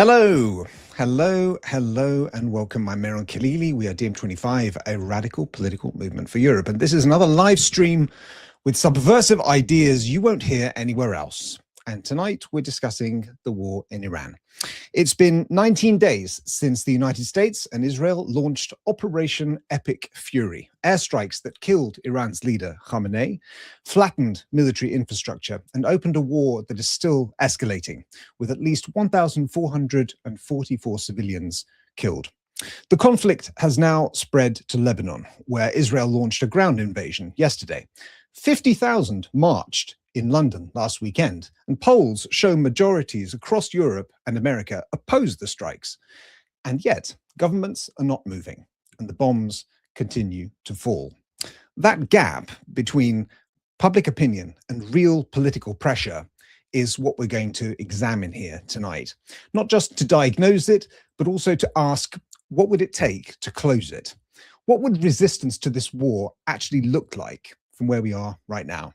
Hello, and welcome. I'm Mehran Khalili. We are DiEM25, a radical political movement for Europe. And this is another live stream with subversive ideas you won't hear anywhere else. And tonight we're discussing the war in Iran. It's been 19 days since the United States and Israel launched Operation Epic Fury, airstrikes that killed Iran's leader, Khamenei, flattened military infrastructure, and opened a war that is still escalating, with at least 1,444 civilians killed. The conflict has now spread to Lebanon, where Israel launched a ground invasion yesterday. 50,000 marched in London last weekend, and polls show majorities across Europe and America oppose the strikes. And yet, governments are not moving, and the bombs continue to fall. That gap between public opinion and real political pressure is what we're going to examine here tonight. Not just to diagnose it, but also to ask, what would it take to close it? What would resistance to this war actually look like from where we are right now?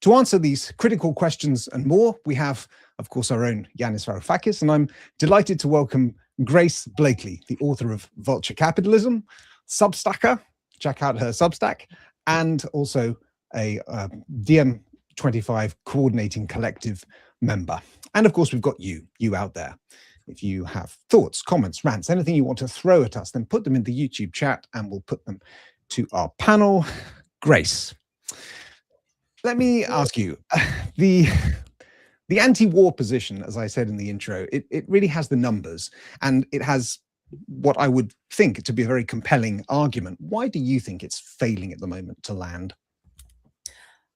To answer these critical questions and more, we have, of course, our own Yanis Varoufakis, and I'm delighted to welcome Grace Blakeley, the author of Vulture Capitalism, Substacker, check out her Substack, and also a DiEM25 coordinating collective member. And of course, we've got you out there. If you have thoughts, comments, rants, anything you want to throw at us, then put them in the YouTube chat and we'll put them to our panel. Grace, let me ask you, the anti-war position, as I said in the intro, it really has the numbers, and it has what I would think to be a very compelling argument. Why do you think it's failing at the moment to land?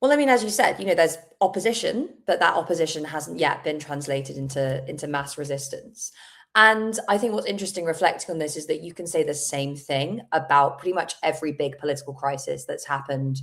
Well, I mean, as you said, there's opposition, but that opposition hasn't yet been translated into mass resistance. And I think what's interesting reflecting on this is that you can say the same thing about pretty much every big political crisis that's happened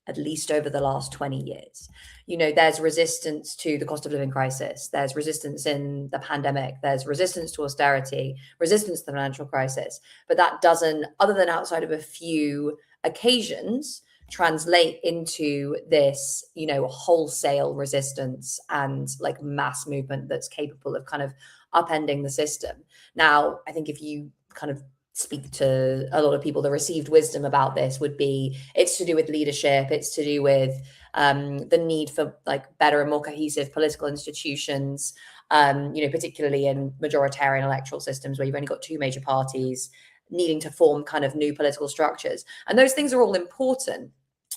at least over the last 20 years. There's resistance to the cost of living crisis. There's resistance in the pandemic. There's resistance to austerity, resistance to the financial crisis. But that doesn't, other than outside of a few occasions, translate into this, wholesale resistance and like mass movement that's capable of kind of upending the system. Now, I think if you kind of speak to a lot of people, the received wisdom about this would be it's to do with leadership, it's to do with the need for like better and more cohesive political institutions, particularly in majoritarian electoral systems where you've only got two major parties needing to form kind of new political structures. And those things are all important.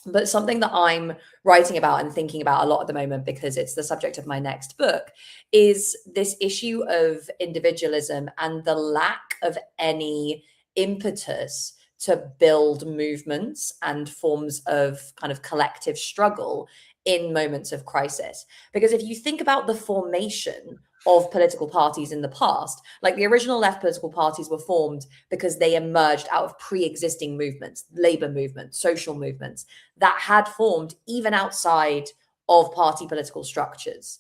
But something that I'm writing about and thinking about a lot at the moment, because it's the subject of my next book, is this issue of individualism and the lack of any impetus to build movements and forms of kind of collective struggle in moments of crisis. Because if you think about the formation of political parties in the past, like the original left political parties were formed because they emerged out of pre-existing movements, labor movements, social movements that had formed even outside of party political structures.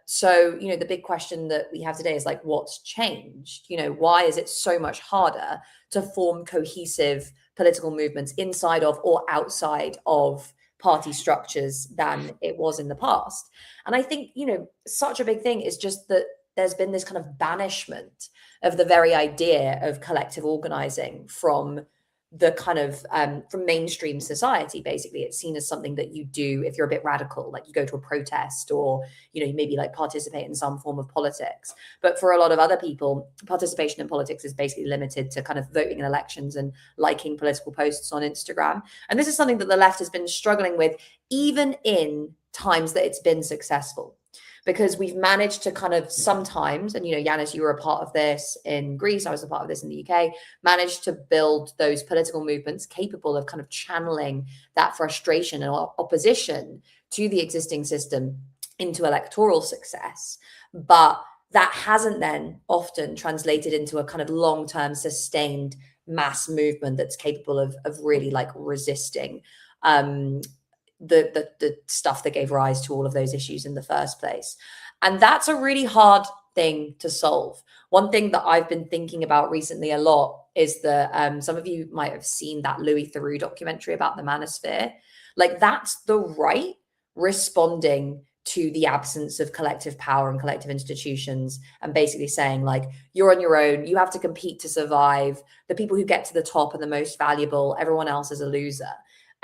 So, the big question that we have today is like, what's changed? Why is it so much harder to form cohesive political movements inside of or outside of party structures than it was in the past? And I think, such a big thing is just that there's been this kind of banishment of the very idea of collective organizing from the kind of from mainstream society. Basically, it's seen as something that you do if you're a bit radical, like you go to a protest or, you maybe like participate in some form of politics. But for a lot of other people, participation in politics is basically limited to kind of voting in elections and liking political posts on Instagram. And this is something that the left has been struggling with, even in times that it's been successful. Because we've managed to kind of sometimes, and Yanis, you were a part of this in Greece, I was a part of this in the UK, managed to build those political movements capable of kind of channeling that frustration and opposition to the existing system into electoral success. But that hasn't then often translated into a kind of long-term sustained mass movement that's capable of really like resisting the stuff that gave rise to all of those issues in the first place. And that's a really hard thing to solve. One thing that I've been thinking about recently a lot is that some of you might have seen that Louis Theroux documentary about the manosphere. Like, that's the right responding to the absence of collective power and collective institutions, and basically saying, like, you're on your own, you have to compete to survive. The people who get to the top are the most valuable, everyone else is a loser.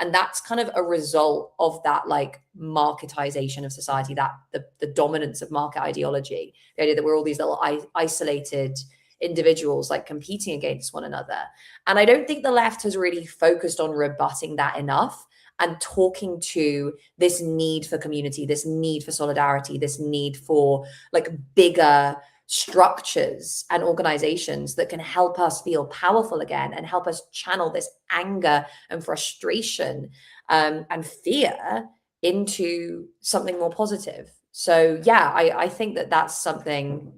And that's kind of a result of that, like, marketization of society, that the dominance of market ideology, the idea that we're all these little isolated individuals, like, competing against one another. And I don't think the left has really focused on rebutting that enough and talking to this need for community, this need for solidarity, this need for, like, bigger structures and organizations that can help us feel powerful again and help us channel this anger and frustration and fear into something more positive. So yeah, I think that that's something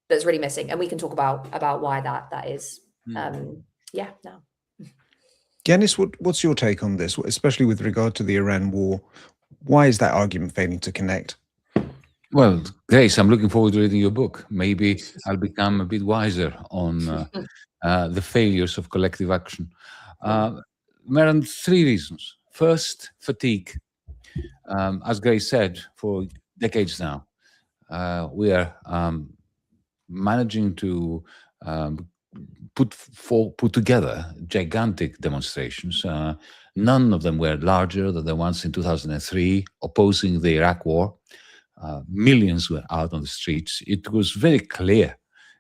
that's really missing, and we can talk about why that is. Yeah, no. Yanis, what's your take on this, especially with regard to the Iran war? Why is that argument failing to connect? Well, Grace, I'm looking forward to reading your book. Maybe I'll become a bit wiser on the failures of collective action. Mehran, 3 reasons. First, fatigue. As Grace said, for decades now, we are managing to put together gigantic demonstrations. None of them were larger than the ones in 2003 opposing the Iraq war. Millions were out on the streets. It was very clear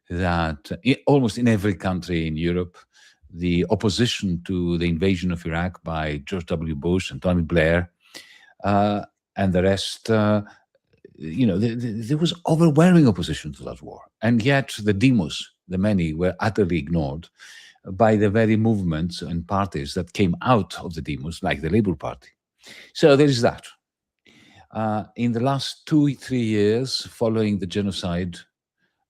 that almost in every country in Europe, the opposition to the invasion of Iraq by George W. Bush and Tony Blair and the rest, there was overwhelming opposition to that war. And yet the demos, the many, were utterly ignored by the very movements and parties that came out of the demos, like the Labour Party. So there is that. In the last 2-3 years, following the genocide,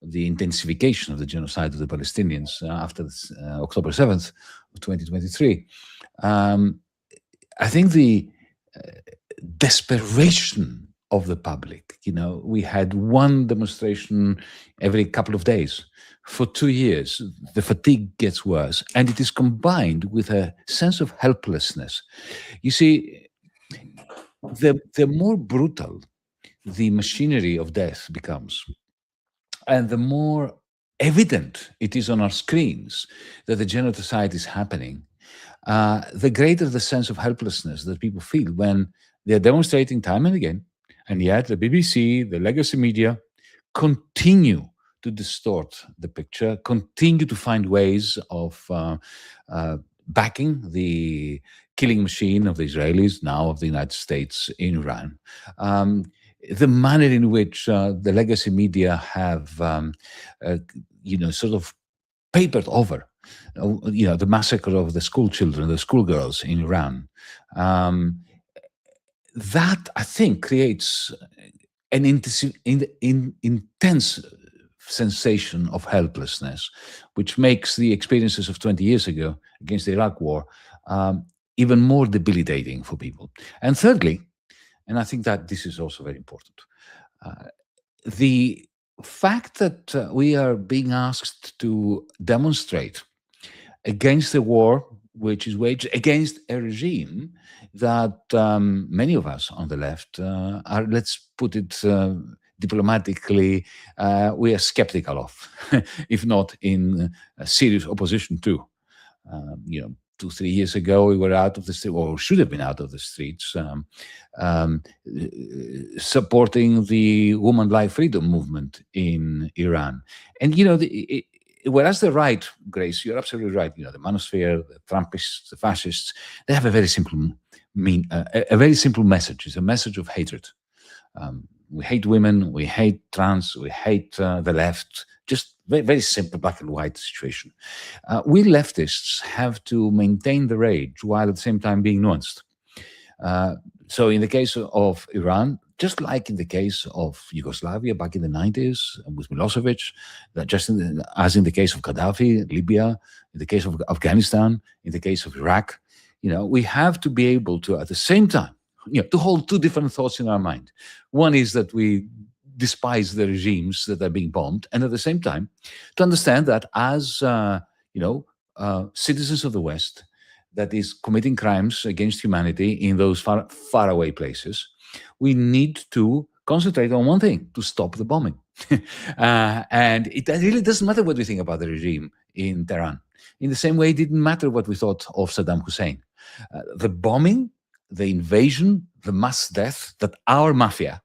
the intensification of the genocide of the Palestinians after October 7th of 2023, I think the desperation of the public, we had one demonstration every couple of days. For 2 years, the fatigue gets worse, and it is combined with a sense of helplessness. You see, the more brutal the machinery of death becomes, and the more evident it is on our screens that the genocide is happening, the greater the sense of helplessness that people feel when they're demonstrating time and again, and yet the BBC, the legacy media, continue to distort the picture, continue to find ways of backing the killing machine of the Israelis, now of the United States in Iran. The manner in which the legacy media have, sort of papered over, the massacre of the school children, the schoolgirls in Iran. That, I think, creates an intense sensation of helplessness, which makes the experiences of 20 years ago against the Iraq war even more debilitating for people. And thirdly, and I think that this is also very important, the fact that we are being asked to demonstrate against the war which is waged against a regime that many of us on the left are, let's put it diplomatically, we are skeptical of, if not in serious opposition to. 2-3 years ago, we were out of the street, or should have been out of the streets, supporting the woman life freedom movement in Iran. And, whereas the right, Grace, you're absolutely right, the manosphere, the Trumpists, the fascists, they have a very simple message. It's a message of hatred. We hate women, we hate trans, we hate the left. Just very, very simple black and white situation. We leftists have to maintain the rage while at the same time being nuanced. So in the case of Iran, just like in the case of Yugoslavia back in the 90s with Milosevic, as in the case of Gaddafi, Libya, in the case of Afghanistan, in the case of Iraq, we have to be able to, at the same time, to hold 2 different thoughts in our mind. One is that we despise the regimes that are being bombed, and at the same time, to understand that as citizens of the West, that is committing crimes against humanity in those far away places, we need to concentrate on one thing: to stop the bombing. And it really doesn't matter what we think about the regime in Tehran. In the same way, it didn't matter what we thought of Saddam Hussein. The bombing, the invasion, the mass death that our mafia,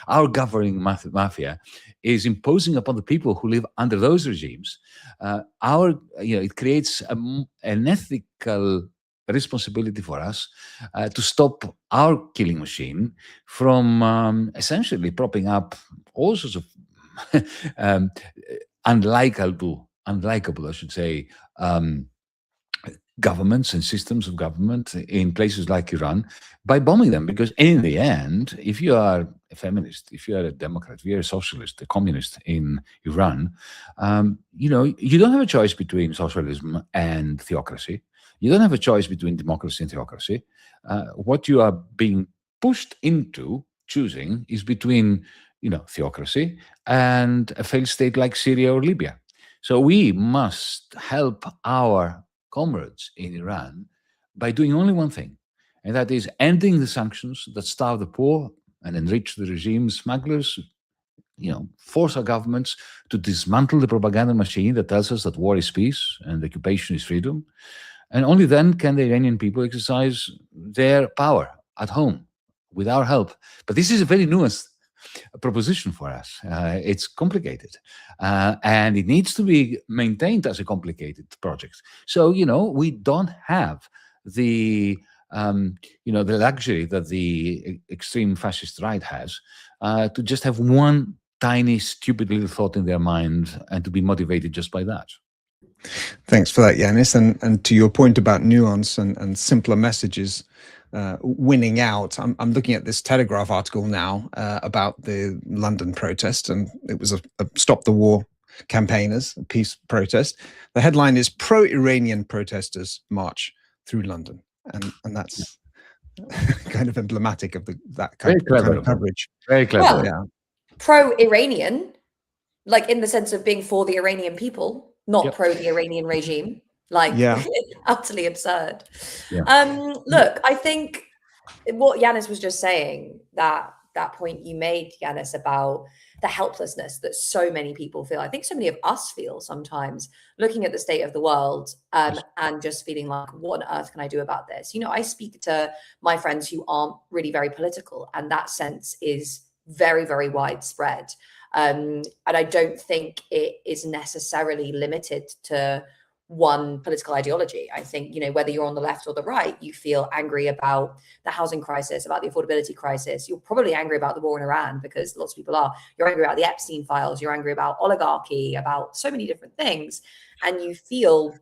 our governing mafia, is imposing upon the people who live under those regimes, it creates an ethical responsibility for us to stop our killing machine from essentially propping up all sorts of unlikable, I should say, governments and systems of government in places like Iran by bombing them. Because in the end, if you are a feminist, if you are a Democrat, if you are a socialist, a communist in Iran, you don't have a choice between socialism and theocracy. You don't have a choice between democracy and theocracy. What you are being pushed into choosing is between, theocracy and a failed state like Syria or Libya. So we must help our comrades in Iran by doing only one thing, and that is ending the sanctions that starve the poor and enrich the regime smugglers. Force our governments to dismantle the propaganda machine that tells us that war is peace and occupation is freedom. And only then can the Iranian people exercise their power at home with our help. But this is a very nuanced proposition for us. It's complicated, and it needs to be maintained as a complicated project. So, we don't have the luxury that the extreme fascist right has to just have one tiny, stupid little thought in their mind and to be motivated just by that. Thanks for that, Yanis. And to your point about nuance and simpler messages winning out, I'm looking at this Telegraph article now about the London protest, and it was a Stop the War campaigners, a peace protest. The headline is "Pro-Iranian Protesters March Through London," and that's kind of emblematic of that kind of coverage. Very clever. Well, yeah. Pro-Iranian, like in the sense of being for the Iranian people, not pro the Iranian regime. Utterly absurd. Yeah. Look, I think what Yanis was just saying, that point you made, Yanis, about the helplessness that so many people feel. I think so many of us feel sometimes looking at the state of the world and just feeling like, what on earth can I do about this? I speak to my friends who aren't really very political, and that sense is very, very widespread. And I don't think it is necessarily limited to one political ideology. I think, whether you're on the left or the right, you feel angry about the housing crisis, about the affordability crisis. You're probably angry about the war in Iran, because lots of people are. You're angry about the Epstein files. You're angry about oligarchy, about so many different things. And you feel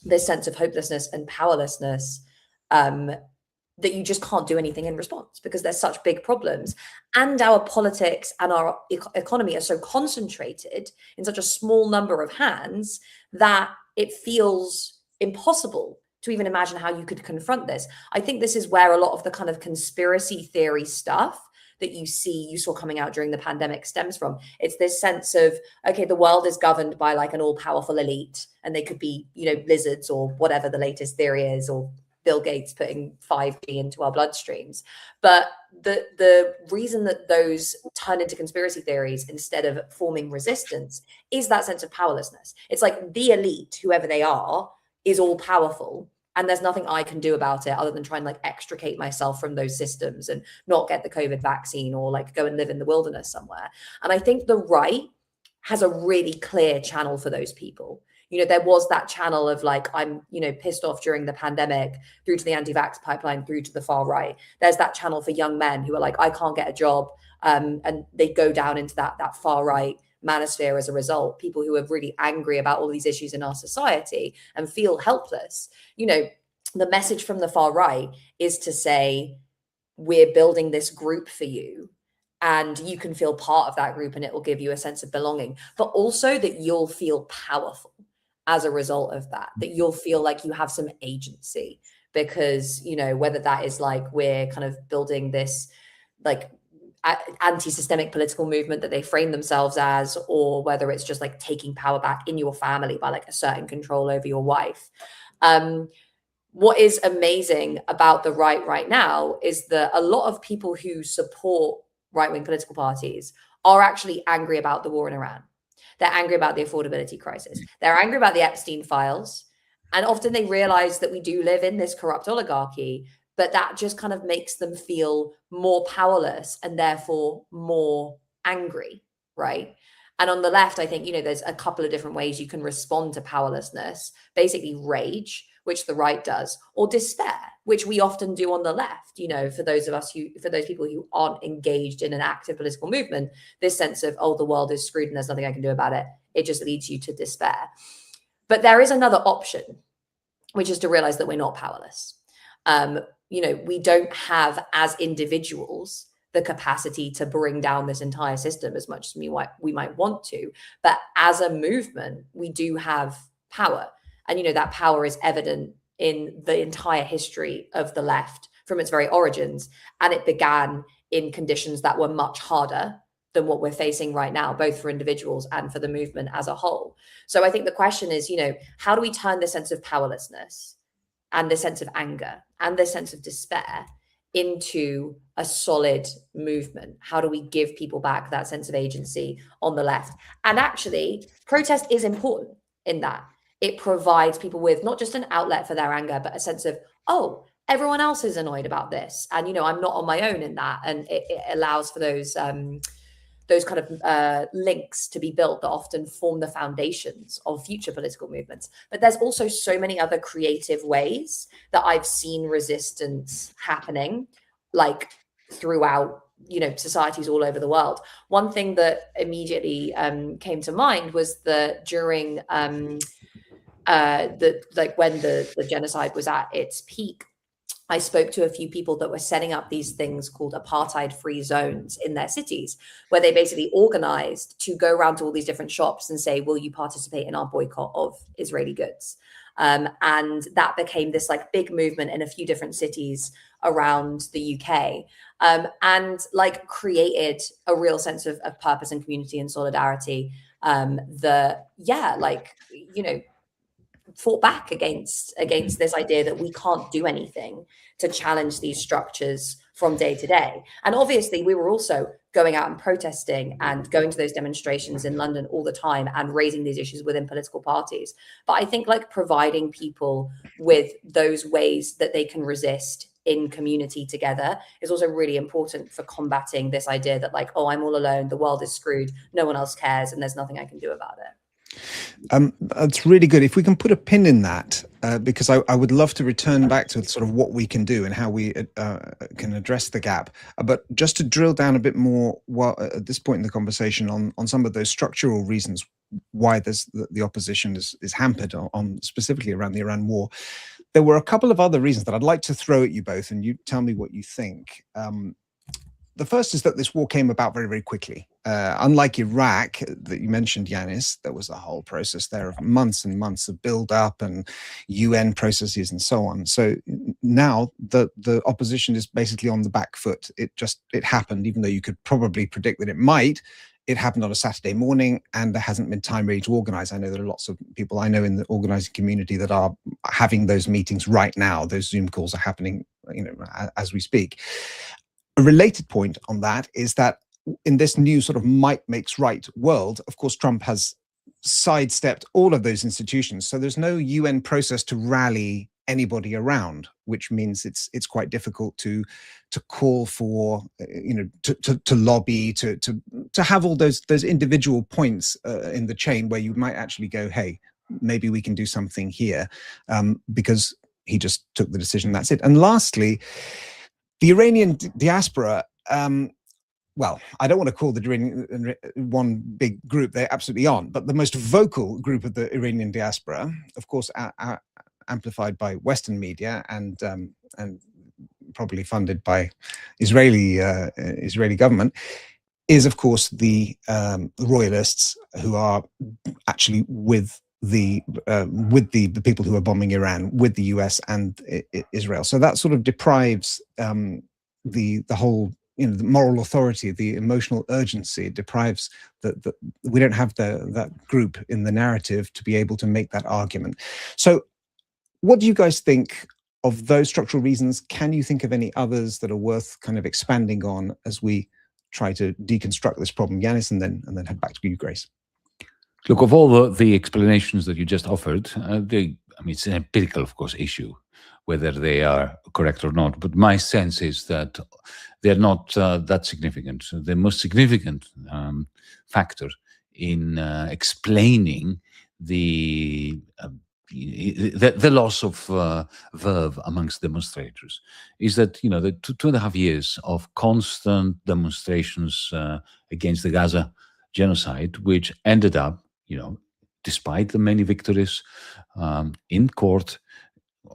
this sense of hopelessness and powerlessness that you just can't do anything in response because there's such big problems. And our politics and our economy are so concentrated in such a small number of hands that it feels impossible to even imagine how you could confront this. I think this is where a lot of the kind of conspiracy theory stuff that you saw coming out during the pandemic stems from. It's this sense of, okay, the world is governed by like an all-powerful elite, and they could be, lizards or whatever the latest theory is, or Bill Gates putting 5G into our bloodstreams. But the reason that those turn into conspiracy theories instead of forming resistance is that sense of powerlessness. It's like the elite, whoever they are, is all powerful, and there's nothing I can do about it other than try and like extricate myself from those systems and not get the COVID vaccine or like go and live in the wilderness somewhere. And I think the right has a really clear channel for those people. There was that channel of like, I'm, pissed off during the pandemic, through to the anti-vax pipeline, through to the far right. There's that channel for young men who are like, I can't get a job. And they go down into that far right manosphere as a result. People who are really angry about all these issues in our society and feel helpless. The message from the far right is to say, we're building this group for you, and you can feel part of that group and it will give you a sense of belonging, but also that you'll feel powerful as a result of that you'll feel like you have some agency, because, whether that is like we're kind of building this like anti-systemic political movement that they frame themselves as, or whether it's just like taking power back in your family by like asserting control over your wife. What is amazing about the right now is that a lot of people who support right-wing political parties are actually angry about the war in Iran. They're angry about the affordability crisis. They're angry about the Epstein files. And often they realize that we do live in this corrupt oligarchy, but that just kind of makes them feel more powerless and therefore more angry, right? And on the left, I think, there's a couple of different ways you can respond to powerlessness, basically rage, which the right does, or despair, which we often do on the left, for those people who aren't engaged in an active political movement, this sense of, oh, the world is screwed and there's nothing I can do about it. It just leads you to despair. But there is another option, which is to realize that we're not powerless. We don't have, as individuals, the capacity to bring down this entire system as much as we might want to. But as a movement, we do have power. And, that power is evident in the entire history of the left from its very origins. And it began in conditions that were much harder than what we're facing right now, both for individuals and for the movement as a whole. So I think the question is, how do we turn this sense of powerlessness and this sense of anger and this sense of despair into a solid movement? How do we give people back that sense of agency on the left? And actually, protest is important in that. It provides people with not just an outlet for their anger, but a sense of, oh, everyone else is annoyed about this. And, I'm not on my own in that. And it allows for those kind of links to be built that often form the foundations of future political movements. But there's also so many other creative ways that I've seen resistance happening, like throughout, societies all over the world. One thing that immediately came to mind was that during when the genocide was at its peak, I spoke to a few people that were setting up these things called apartheid-free zones in their cities, where they basically organized to go around to all these different shops and say, will you participate in our boycott of Israeli goods? And that became this big movement in a few different cities around the UK, and created a real sense of purpose and community and solidarity fought back against this idea that we can't do anything to challenge these structures from day to day. And obviously we were also going out and protesting and going to those demonstrations in London all the time and raising these issues within political parties. But I think providing people with those ways that they can resist in community together is also really important for combating this idea that oh, I'm all alone, the world is screwed, no one else cares, and there's nothing I can do about it. That's really good. If we can put a pin in that, because I would love to return back to sort of what we can do and how we can address the gap. But just to drill down a bit more at this point in the conversation on some of those structural reasons why the opposition is hampered on specifically around the Iran war. There were a couple of other reasons that I'd like to throw at you both, and you tell me what you think. The first is that this war came about very, very quickly. Unlike Iraq that you mentioned, Yanis, there was a whole process there of months and months of build-up and UN processes and so on. So now the opposition is basically on the back foot. It happened, even though you could probably predict that it might. It happened on a Saturday morning, and there hasn't been time really to organize. I know there are lots of people I know in the organizing community that are having those meetings right now. Those Zoom calls are happening, as we speak. A related point on that is that in this new sort of might makes right world, of course, Trump has sidestepped all of those institutions. So there's no UN process to rally anybody around, which means it's quite difficult to call for, to lobby, to have all those individual points in the chain where you might actually go, hey, maybe we can do something here, because he just took the decision. That's it. And lastly, the Iranian diaspora, well, I don't want to call the Iranian one big group, they absolutely aren't, but the most vocal group of the Iranian diaspora, of course, amplified by Western media and probably funded by Israeli government, is of course the royalists who are actually with the people who are bombing Iran, with the US and Israel. So that sort of deprives the whole, the moral authority, the emotional urgency. It deprives we don't have that group in the narrative to be able to make that argument. So what do you guys think of those structural reasons? Can you think of any others that are worth kind of expanding on as we try to deconstruct this problem, Yanis, and then head back to you, Grace. Look, of all the explanations that you just offered, it's an empirical, of course, issue, whether they are correct or not. But my sense is that they're not that significant. The most significant factor in explaining the loss of verve amongst demonstrators is that, the 2.5 years of constant demonstrations against the Gaza genocide, which ended up, despite the many victories in court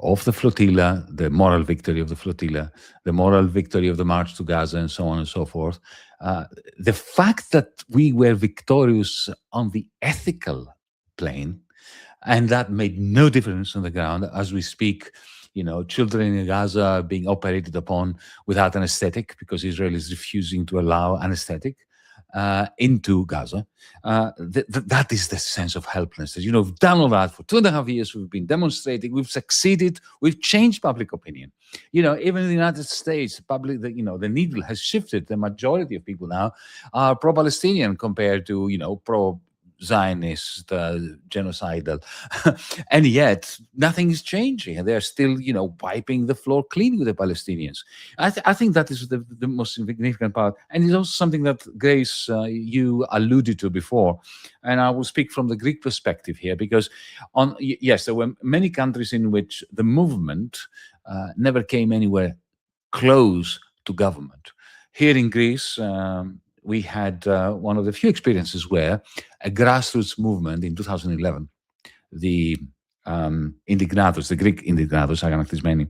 of the flotilla, the moral victory of the flotilla, the moral victory of the march to Gaza, and so on and so forth, the fact that we were victorious on the ethical plane, and that made no difference on the ground. As we speak, children in Gaza are being operated upon without anesthetic because Israel is refusing to allow anesthetic into Gaza. That is the sense of helplessness. We've done all that for 2.5 years. We've been demonstrating. We've succeeded. We've changed public opinion. Even in the United States, the needle has shifted. The majority of people now are pro-Palestinian compared to, pro-Zionist, genocidal. And yet, nothing is changing. They're still, wiping the floor clean with the Palestinians. I think that is the most significant part. And it's also something that, Grace, you alluded to before. And I will speak from the Greek perspective here, because yes, there were many countries in which the movement never came anywhere close to government. Here in Greece, we had one of the few experiences where a grassroots movement in 2011, the Indignados, the Greek Indignados, Aganatismeni,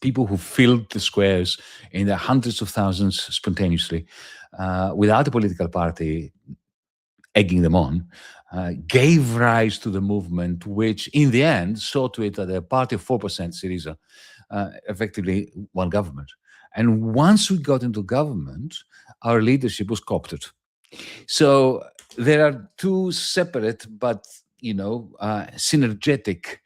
people who filled the squares in the hundreds of thousands spontaneously, without a political party egging them on, gave rise to the movement, which in the end saw to it that a party of 4%, Syriza, effectively won government. And once we got into government, our leadership was co-opted. So there are two separate but, synergetic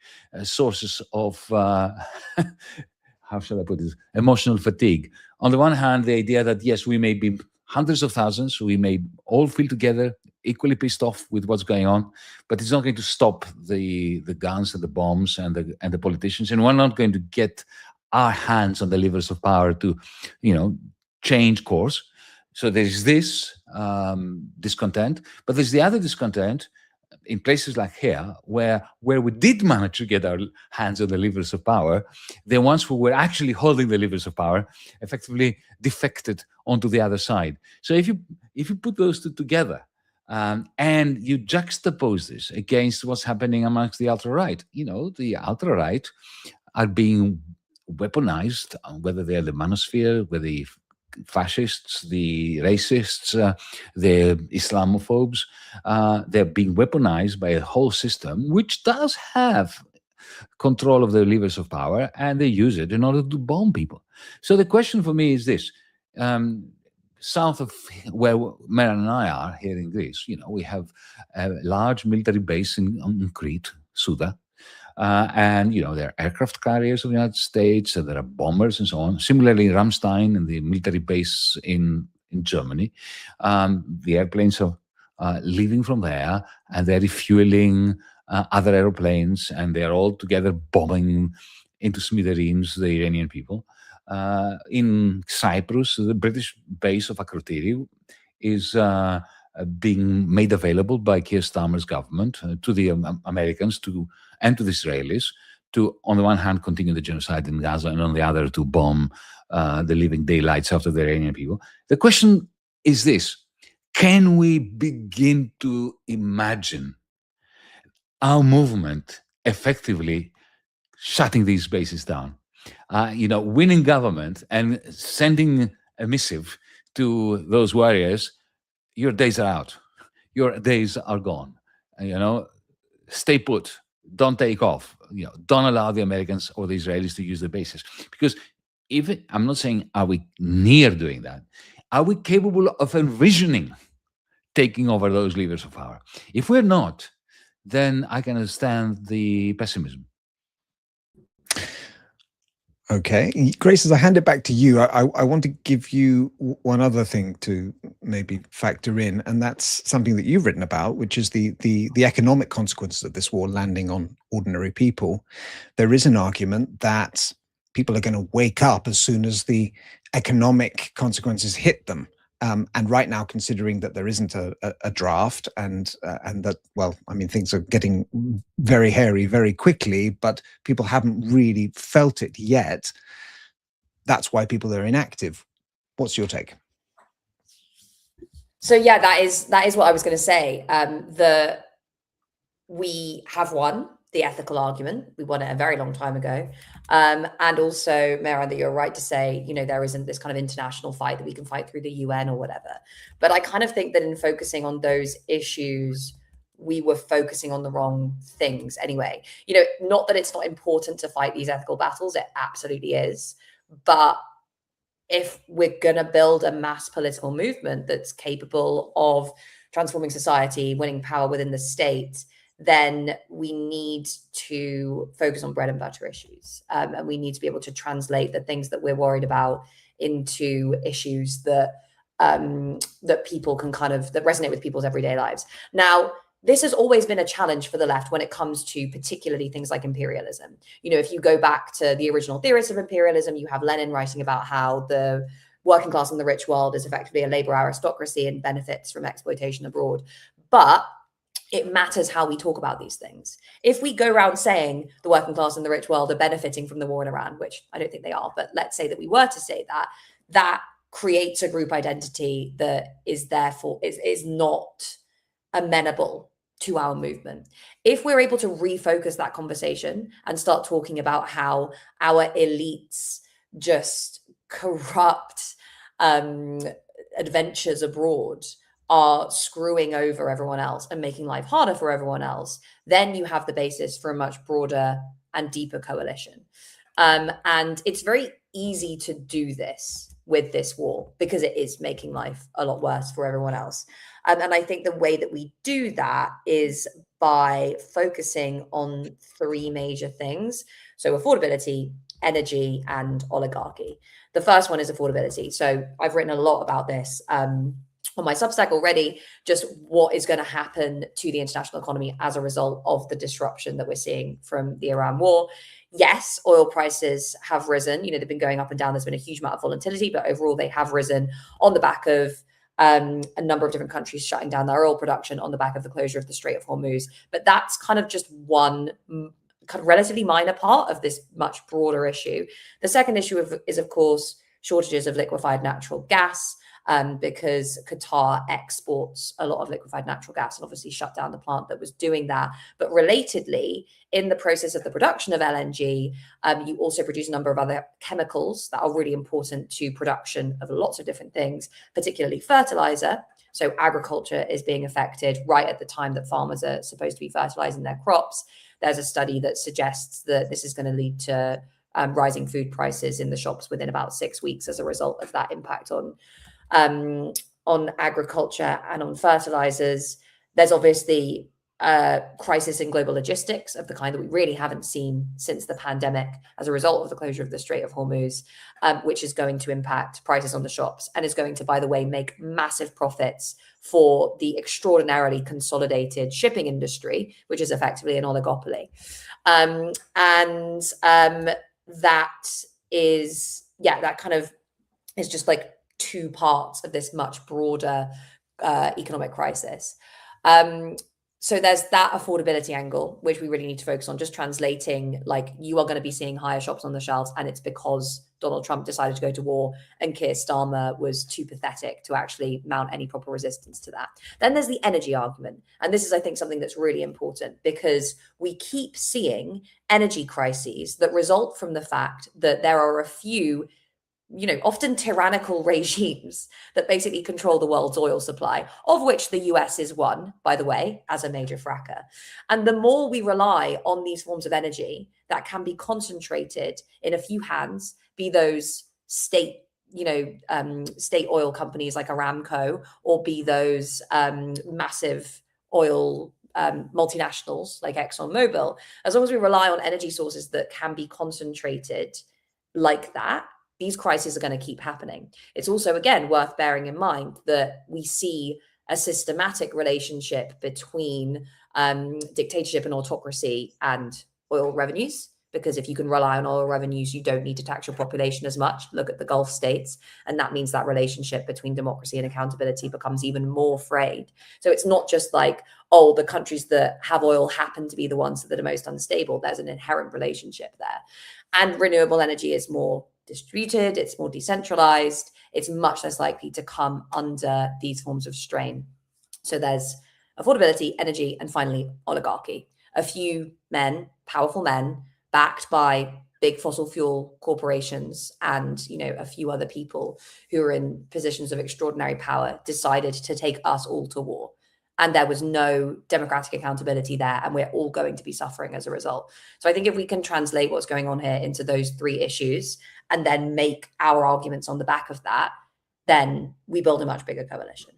sources of, how shall I put this, emotional fatigue. On the one hand, the idea that, yes, we may be hundreds of thousands, we may all feel together, equally pissed off with what's going on, but it's not going to stop the guns and the bombs and the politicians, and we're not going to get our hands on the levers of power to, change course. So there's this discontent, but there's the other discontent in places like here, where we did manage to get our hands on the levers of power. The ones who were actually holding the levers of power effectively defected onto the other side. So if you put those two together, and you juxtapose this against what's happening amongst the ultra-right, the ultra-right are being weaponized, whether they're the manosphere, whether the fascists, the racists, the Islamophobes, they're being weaponized by a whole system which does have control of the levers of power, and they use it in order to bomb people. So the question for me is this. South of where Mehran and I are here in Greece, we have a large military base in Crete, Souda, and there are aircraft carriers of the United States, and there are bombers and so on. Similarly, Ramstein and the military base in Germany, the airplanes are leaving from there, and they're refueling other airplanes, and they're all together bombing into smithereens the Iranian people. In Cyprus, the British base of Akrotiri is being made available by Keir Starmer's government to the Americans and to the Israelis to, on the one hand, continue the genocide in Gaza, and on the other, to bomb the living daylights out of the Iranian people. The question is this: can we begin to imagine our movement effectively shutting these bases down? Winning government and sending a missive to those warriors: your days are out. Your days are gone. Stay put. Don't take off. Don't allow the Americans or the Israelis to use the bases. Because I'm not saying are we near doing that. Are we capable of envisioning taking over those levers of power? If we're not, then I can understand the pessimism. Okay, Grace, as I hand it back to you, I want to give you one other thing to maybe factor in, and that's something that you've written about, which is the economic consequences of this war landing on ordinary people. There is an argument that people are going to wake up as soon as the economic consequences hit them. And right now, considering that there isn't a draft and that, well, I mean, things are getting very hairy very quickly, but people haven't really felt it yet. That's why people are inactive. What's your take? So yeah, that is what I was going to say. We have won the ethical argument. We won it a very long time ago. And also, Mehran, that you're right to say, there isn't this kind of international fight that we can fight through the UN or whatever. But I kind of think that in focusing on those issues, we were focusing on the wrong things anyway. Not that it's not important to fight these ethical battles, it absolutely is. But if we're going to build a mass political movement that's capable of transforming society, winning power within the state, then we need to focus on bread and butter issues. And we need to be able to translate the things that we're worried about into issues that people can that resonate with people's everyday lives. Now, this has always been a challenge for the left when it comes to particularly things like imperialism. If you go back to the original theorists of imperialism, you have Lenin writing about how the working class in the rich world is effectively a labor aristocracy and benefits from exploitation abroad. But it matters how we talk about these things. If we go around saying the working class in the rich world are benefiting from the war in Iran, which I don't think they are, but let's say that we were to say that, that creates a group identity that is therefore is not amenable to our movement. If we're able to refocus that conversation and start talking about how our elites just corrupt adventures abroad are screwing over everyone else and making life harder for everyone else, then you have the basis for a much broader and deeper coalition. And it's very easy to do this with this war because it is making life a lot worse for everyone else. And I think the way that we do that is by focusing on three major things. So affordability, energy, and oligarchy. The first one is affordability. So I've written a lot about this on my Substack already, just what is going to happen to the international economy as a result of the disruption that we're seeing from the Iran war. Yes, oil prices have risen. They've been going up and down. There's been a huge amount of volatility, but overall they have risen on the back of a number of different countries shutting down their oil production, on the back of the closure of the Strait of Hormuz. But that's kind of just one kind of relatively minor part of this much broader issue. The second issue is, of course, shortages of liquefied natural gas. Because Qatar exports a lot of liquefied natural gas and obviously shut down the plant that was doing that. But relatedly, in the process of the production of LNG, you also produce a number of other chemicals that are really important to production of lots of different things, particularly fertilizer. So agriculture is being affected right at the time that farmers are supposed to be fertilizing their crops. There's a study that suggests that this is going to lead to rising food prices in the shops within about 6 weeks as a result of that impact on agriculture and on fertilizers. There's obviously a crisis in global logistics of the kind that we really haven't seen since the pandemic as a result of the closure of the Strait of Hormuz, which is going to impact prices on the shops and is going to, by the way, make massive profits for the extraordinarily consolidated shipping industry, which is effectively an oligopoly. That kind of is just like two parts of this much broader economic crisis. So there's that affordability angle, which we really need to focus on, just translating, like, you are going to be seeing higher shops on the shelves, and it's because Donald Trump decided to go to war and Keir Starmer was too pathetic to actually mount any proper resistance to that. Then there's the energy argument. And this is, I think, something that's really important because we keep seeing energy crises that result from the fact that there are a few often tyrannical regimes that basically control the world's oil supply, of which the US is one, by the way, as a major fracker. And the more we rely on these forms of energy that can be concentrated in a few hands, be those state oil companies like Aramco, or be those massive oil multinationals like ExxonMobil, as long as we rely on energy sources that can be concentrated like that, these crises are going to keep happening. It's also, again, worth bearing in mind that we see a systematic relationship between dictatorship and autocracy and oil revenues. Because if you can rely on oil revenues, you don't need to tax your population as much. Look at the Gulf states. And that means that relationship between democracy and accountability becomes even more frayed. So it's not just like, oh, the countries that have oil happen to be the ones that are most unstable. There's an inherent relationship there. And renewable energy is more distributed, it's more decentralized, it's much less likely to come under these forms of strain. So there's affordability, energy, and finally, oligarchy. A few men, powerful men, backed by big fossil fuel corporations and, you know, a few other people who are in positions of extraordinary power, decided to take us all to war. And there was no democratic accountability there, and we're all going to be suffering as a result. So I think if we can translate what's going on here into those three issues and then make our arguments on the back of that, then we build a much bigger coalition.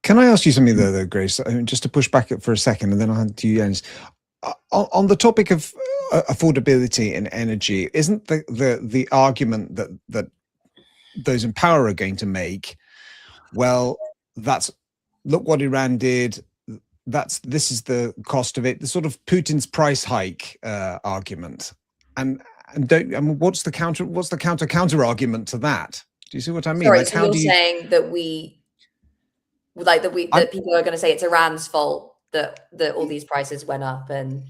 Can I ask you something though, Grace? I mean, just to push back for a second, and then I'll hand to you, Yanis. On the topic of affordability and energy, isn't the argument that those in power are going to make, well, look what Iran did, this is the cost of it, the sort of Putin's price hike argument, and what's the counter argument to that? Do you see what I mean? Sorry, like, so you're saying that people are going to say it's Iran's fault that all these prices went up, and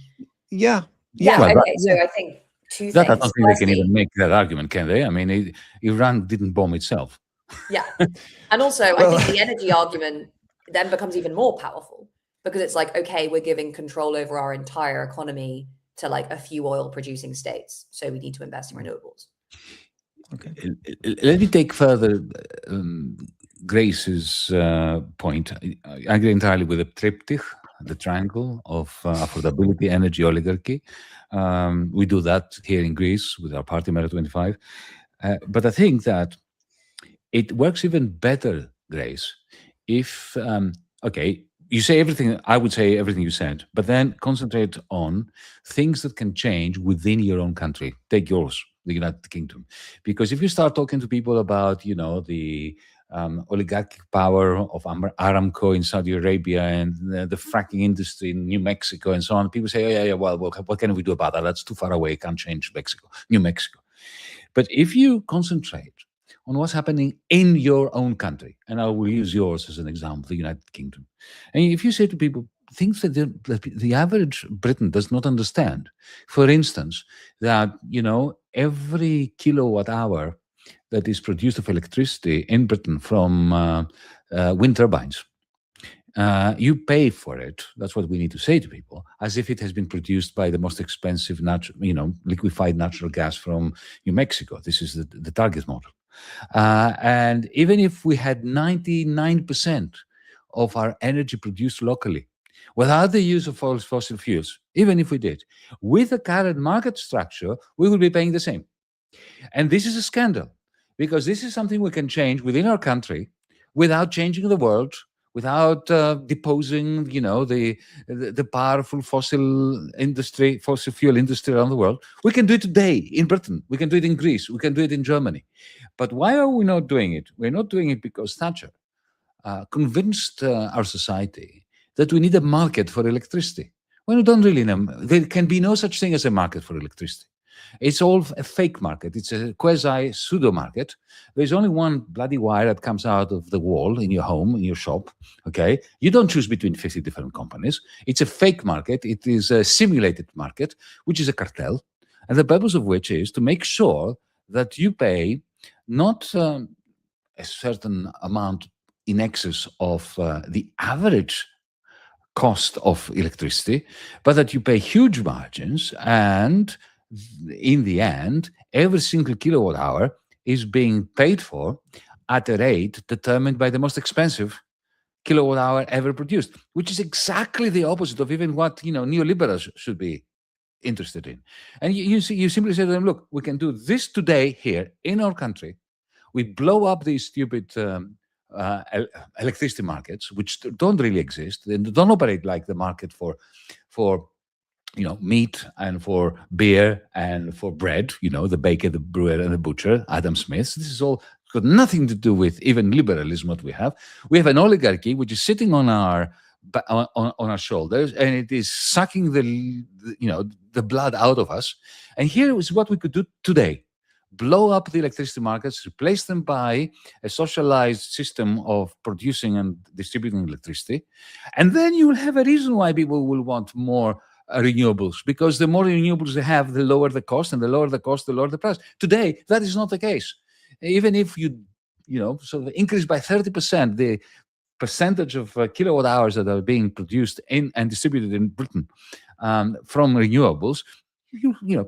yeah. Okay, so I think two things. I don't think they can even make that argument, can they? I mean, Iran didn't bomb itself. Yeah, and also I think the energy argument then becomes even more powerful, because it's like, okay, we're giving control over our entire economy to like a few oil producing states, so we need to invest in renewables. Okay. Let me take further Grace's point. I agree entirely with the triptych, the triangle of affordability, energy, oligarchy. We do that here in Greece with our party, Mehran 25. But I think that it works even better, Grace, if, okay, you say everything, I would say everything you said, but then concentrate on things that can change within your own country. Take yours, the United Kingdom. Because if you start talking to people about, you know, the oligarchic power of Aramco in Saudi Arabia and the fracking industry in New Mexico and so on, people say, oh, yeah, well, what can we do about that? That's too far away, can't change New Mexico. But if you concentrate on what's happening in your own country, and I will use yours as an example, the United Kingdom. And if you say to people, things that the average Briton does not understand, for instance, that, you know, every kilowatt hour that is produced of electricity in Britain from wind turbines, you pay for it. That's what we need to say to people, as if it has been produced by the most expensive liquefied natural gas from New Mexico. This is the target model. And even if we had 99% of our energy produced locally, without the use of fossil fuels, even if we did, with the current market structure, we will be paying the same. And this is a scandal, because this is something we can change within our country without changing the world, without deposing, you know, the powerful fossil fuel industry around the world. We can do it today in Britain. We can do it in Greece. We can do it in Germany. But why are we not doing it? We're not doing it because Thatcher convinced our society that we need a market for electricity. Well, we don't really know. There can be no such thing as a market for electricity. It's all a fake market. It's a quasi-pseudo market. There's only one bloody wire that comes out of the wall in your home, in your shop, okay? You don't choose between 50 different companies. It's a fake market. It is a simulated market, which is a cartel, and the purpose of which is to make sure that you pay not a certain amount in excess of the average cost of electricity, but that you pay huge margins, and in the end, every single kilowatt hour is being paid for at a rate determined by the most expensive kilowatt hour ever produced, which is exactly the opposite of even what, you know, neoliberals should be interested in. And you simply say to them, look, we can do this today here in our country. We blow up these stupid electricity markets, which don't really exist. They don't operate like the market for meat and for beer and for bread, the baker, the brewer, and the butcher, Adam Smith. This is all got nothing to do with even liberalism, what we have. We have an oligarchy which is sitting on our shoulders, and it is sucking the blood out of us. And here is what we could do today. Blow up the electricity markets, replace them by a socialized system of producing and distributing electricity. And then you will have a reason why people will want more renewables, because the more renewables they have, the lower the cost, and the lower the cost, the lower the price. Today, that is not the case. Even if you sort of increase by 30% the percentage of kilowatt hours that are being produced and distributed in Britain from renewables,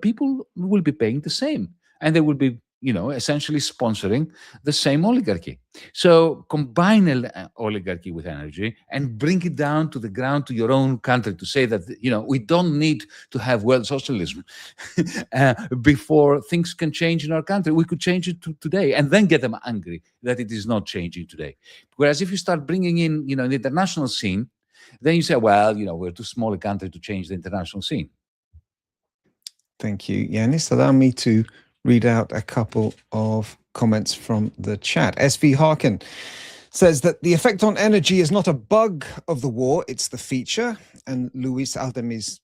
people will be paying the same, and they will be essentially sponsoring the same oligarchy. So combine oligarchy with energy and bring it down to the ground, to your own country, to say that we don't need to have world socialism before things can change in our country. We could change it today, and then get them angry that it is not changing today. Whereas if you start bringing in the international scene, then you say, well, we're too small a country to change the international scene. Thank you, Yanis. Allow me to read out a couple of comments from the chat. SV Harkin says that the effect on energy is not a bug of the war, it's the feature. And Luis Aldemis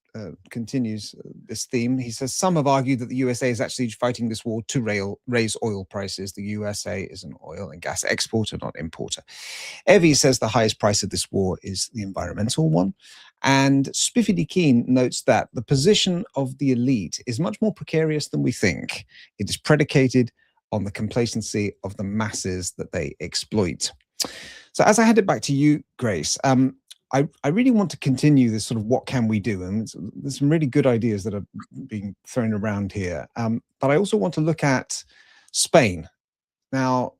continues this theme. He says, some have argued that the USA is actually fighting this war to raise oil prices. The USA is an oil and gas exporter, not importer. Evie says the highest price of this war is the environmental one. And Spiffy Keen notes that the position of the elite is much more precarious than we think. It is predicated on the complacency of the masses that they exploit. So as I hand it back to you, Grace, I really want to continue this sort of what can we do? And there's some really good ideas that are being thrown around here. But I also want to look at Spain. Now,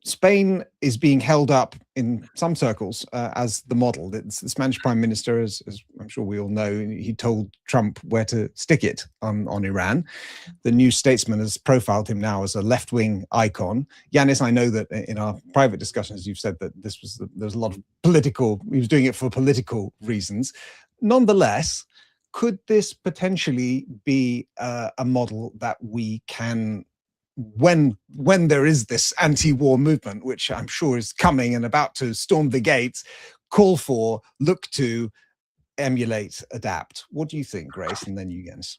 Spain is being held up in some circles as the model. The Spanish Prime Minister, as I'm sure we all know, he told Trump where to stick it on Iran. The New Statesman has profiled him now as a left-wing icon. Yanis, I know that in our private discussions, you've said that there was a lot of he was doing it for political reasons. Nonetheless, could this potentially be a model that we can, when there is this anti-war movement, which I'm sure is coming and about to storm the gates, call for, look to, emulate, adapt? What do you think, Grace? And then you, Jens.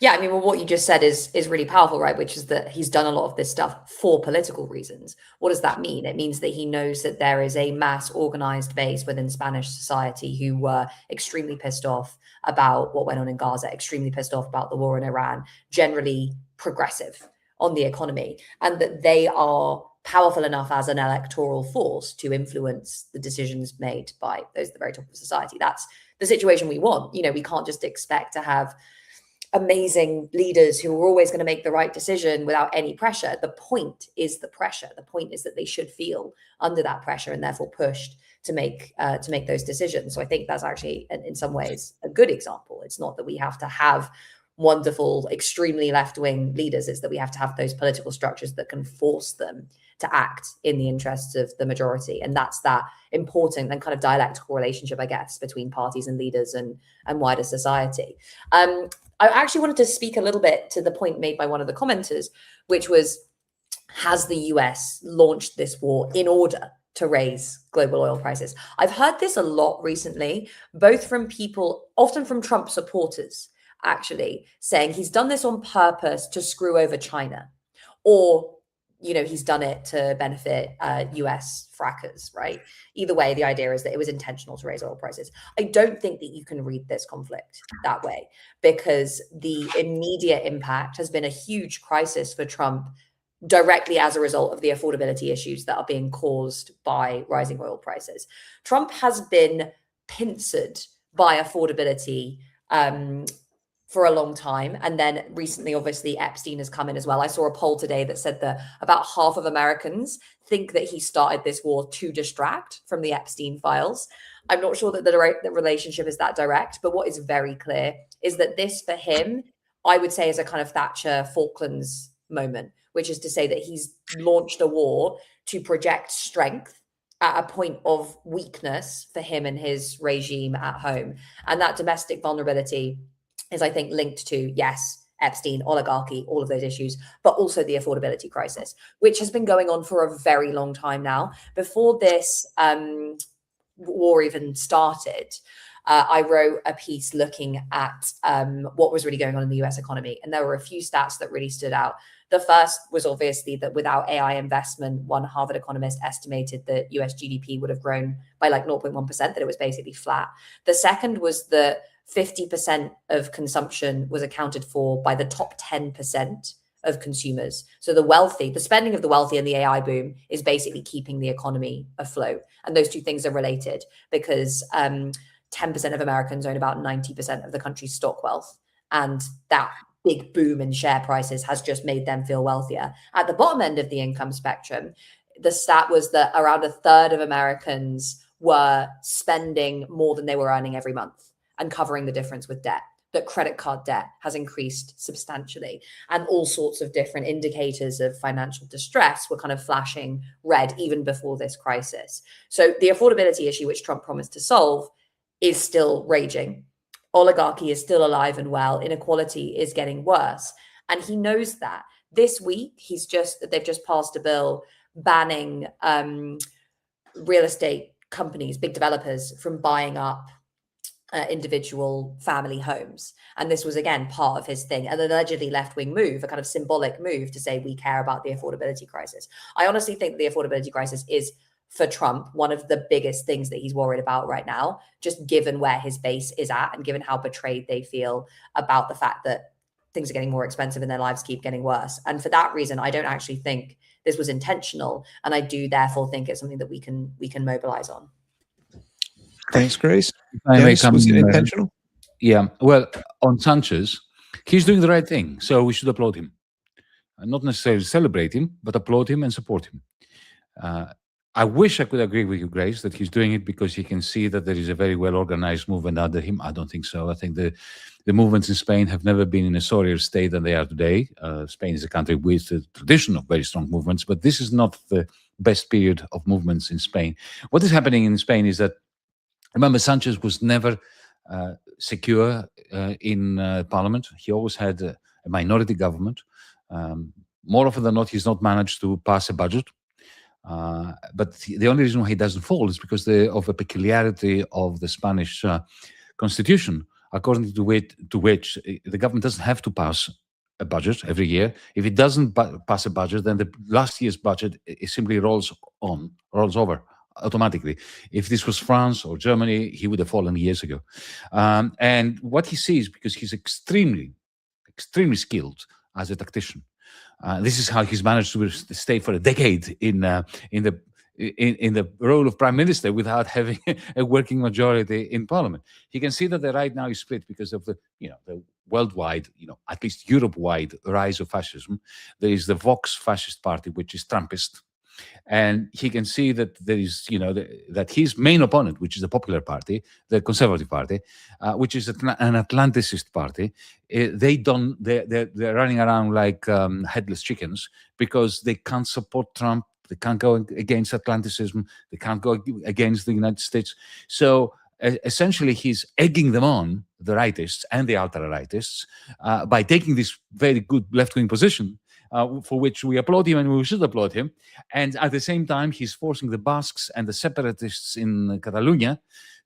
Yeah, I mean, well, what you just said is really powerful, right? Which is that he's done a lot of this stuff for political reasons. What does that mean? It means that he knows that there is a mass organized base within Spanish society who were extremely pissed off about what went on in Gaza, extremely pissed off about the war in Iran, generally progressive on the economy, and that they are powerful enough as an electoral force to influence the decisions made by those at the very top of society. That's the situation we want. We can't just expect to have amazing leaders who are always going to make the right decision without any pressure. The point is the pressure. The point is that they should feel under that pressure and therefore pushed to make those decisions. So I think that's actually, in some ways, a good example. It's not that we have to have wonderful, extremely left-wing leaders. It's that we have to have those political structures that can force them to act in the interests of the majority. And that's that important and kind of dialectical relationship, I guess, between parties and leaders and wider society. I actually wanted to speak a little bit to the point made by one of the commenters, which was, has the US launched this war in order to raise global oil prices? I've heard this a lot recently, both from people, often from Trump supporters, actually saying he's done this on purpose to screw over China, or he's done it to benefit US frackers, right? Either way, the idea is that it was intentional to raise oil prices. I don't think that you can read this conflict that way, because the immediate impact has been a huge crisis for Trump directly as a result of the affordability issues that are being caused by rising oil prices. Trump has been pincered by affordability for a long time. And then recently, obviously, Epstein has come in as well. I saw a poll today that said that about half of Americans think that he started this war to distract from the Epstein files. I'm not sure that the relationship is that direct, but what is very clear is that this, for him, I would say, is a kind of Thatcher Falklands moment, which is to say that he's launched a war to project strength at a point of weakness for him and his regime at home. And that domestic vulnerability is, I think, linked to, yes, Epstein, oligarchy, all of those issues, but also the affordability crisis, which has been going on for a very long time now. Before this war even started, I wrote a piece looking at what was really going on in the US economy. And there were a few stats that really stood out. The first was obviously that without AI investment, one Harvard economist estimated that US GDP would have grown by like 0.1%, that it was basically flat. The second was that 50% of consumption was accounted for by the top 10% of consumers. So the wealthy, the spending of the wealthy and the AI boom is basically keeping the economy afloat. And those two things are related because 10% of Americans own about 90% of the country's stock wealth. And that big boom in share prices has just made them feel wealthier. At the bottom end of the income spectrum, the stat was that around a third of Americans were spending more than they were earning every month and covering the difference with debt. That credit card debt has increased substantially, and all sorts of different indicators of financial distress were kind of flashing red even before this crisis. So the affordability issue, which Trump promised to solve, is still raging. Oligarchy is still alive and well. Inequality is getting worse. And he knows that. This week, they've just passed a bill banning real estate companies, big developers, from buying up individual family homes. And this was, again, part of his thing, an allegedly left-wing move, a kind of symbolic move to say we care about the affordability crisis. I honestly think the affordability crisis is, for Trump, one of the biggest things that he's worried about right now, just given where his base is at and given how betrayed they feel about the fact that things are getting more expensive and their lives keep getting worse. And for that reason, I don't actually think this was intentional. And I do therefore think it's something that we can mobilize on. Thanks, Grace. Yanis, was it intentional? Yeah. Well, on Sanchez, he's doing the right thing. So we should applaud him. Not necessarily celebrate him, but applaud him and support him. I wish I could agree with you, Grace, that he's doing it because he can see that there is a very well-organized movement under him. I don't think so. I think the movements in Spain have never been in a sorrier state than they are today. Spain is a country with a tradition of very strong movements, but this is not the best period of movements in Spain. What is happening in Spain is that, remember, Sanchez was never secure in parliament. He always had a minority government. More often than not, he's not managed to pass a budget. But the only reason why he doesn't fall is because of a peculiarity of the Spanish constitution, according to which the government doesn't have to pass a budget every year. If it doesn't pass a budget, then the last year's budget it simply rolls over automatically. If this was France or Germany, he would have fallen years ago. And what he sees, because he's extremely skilled as a tactician, this is how he's managed to stay for a decade in the role of prime minister without having a working majority in parliament. He can see that the right now is split because of the worldwide, at least Europe-wide rise of fascism. There is the Vox fascist party, which is Trumpist. And he can see that there is, that his main opponent, which is the Popular Party, the Conservative Party, which is an Atlanticist party, they're running around like headless chickens because they can't support Trump. They can't go against Atlanticism. They can't go against the United States. So essentially, he's egging them on, the rightists and the ultra-rightists, by taking this very good left-wing position, for which we applaud him and we should applaud him. And at the same time, he's forcing the Basques and the separatists in Catalonia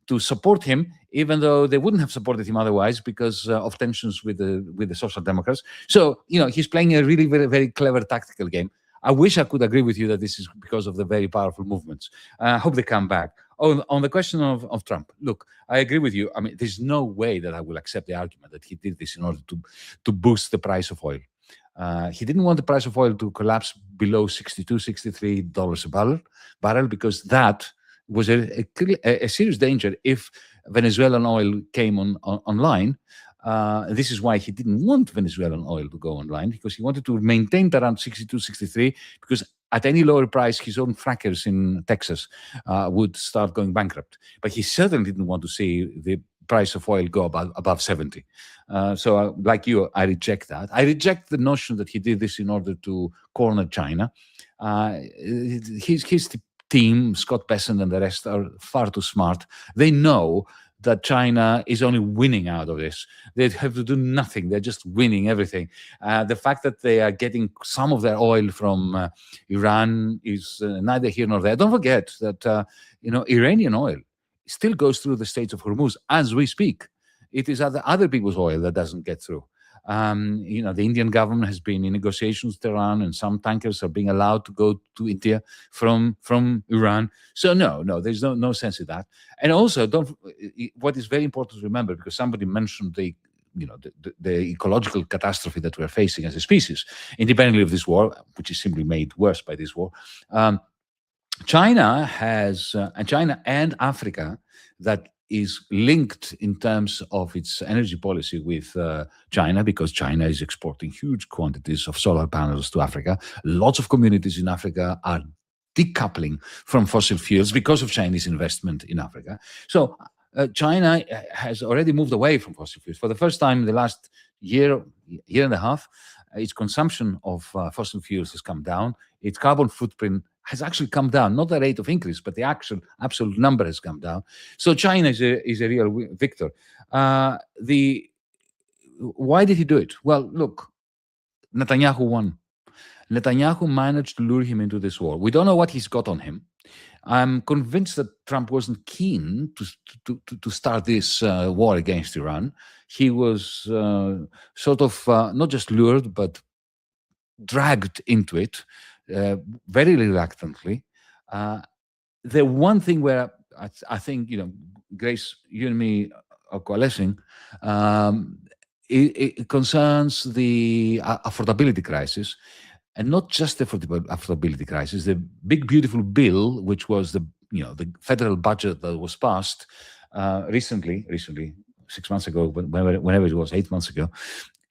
to support him, even though they wouldn't have supported him otherwise because of tensions with the Social Democrats. So, he's playing a really very, very clever tactical game. I wish I could agree with you that this is because of the very powerful movements. I hope they come back. On the question of Trump, look, I agree with you. I mean, there's no way that I will accept the argument that he did this in order to boost the price of oil. He didn't want the price of oil to collapse below $62, $63 a barrel because that was a serious danger if Venezuelan oil came online. This is why he didn't want Venezuelan oil to go online, because he wanted to maintain it around 62, 63, because at any lower price, his own frackers in Texas would start going bankrupt. But he certainly didn't want to see the price of oil go above 70. So like you, I reject that. I reject the notion that he did this in order to corner China. His team, Scott Bessent and the rest, are far too smart. They know that China is only winning out of this. They have to do nothing. They're just winning everything. The fact that they are getting some of their oil from Iran is neither here nor there. Don't forget that Iranian oil still goes through the Straits of Hormuz as we speak. It is other people's oil that doesn't get through. The Indian government has been in negotiations with Iran, and some tankers are being allowed to go to India from Iran. So no, there's no sense in that. And also, what is very important to remember, because somebody mentioned the ecological catastrophe that we're facing as a species, independently of this war, which is simply made worse by this war. China and Africa, that is linked in terms of its energy policy with China, because China is exporting huge quantities of solar panels to Africa. Lots of communities in Africa are decoupling from fossil fuels because of Chinese investment in Africa. So China has already moved away from fossil fuels. For the first time in the last year and a half, its consumption of fossil fuels has come down. Its carbon footprint has actually come down, not the rate of increase, but the actual absolute number has come down. So China is a real victor. Why did he do it? Well, look, Netanyahu won. Netanyahu managed to lure him into this war. We don't know what he's got on him. I'm convinced that Trump wasn't keen to start this war against Iran. He was sort of not just lured, but dragged into it very reluctantly. The one thing where I think, Grace, you and me are coalescing, it concerns the affordability crisis. And not just the affordability crisis, the big, beautiful bill, which was the federal budget that was passed recently, 6 months ago, whenever it was, 8 months ago,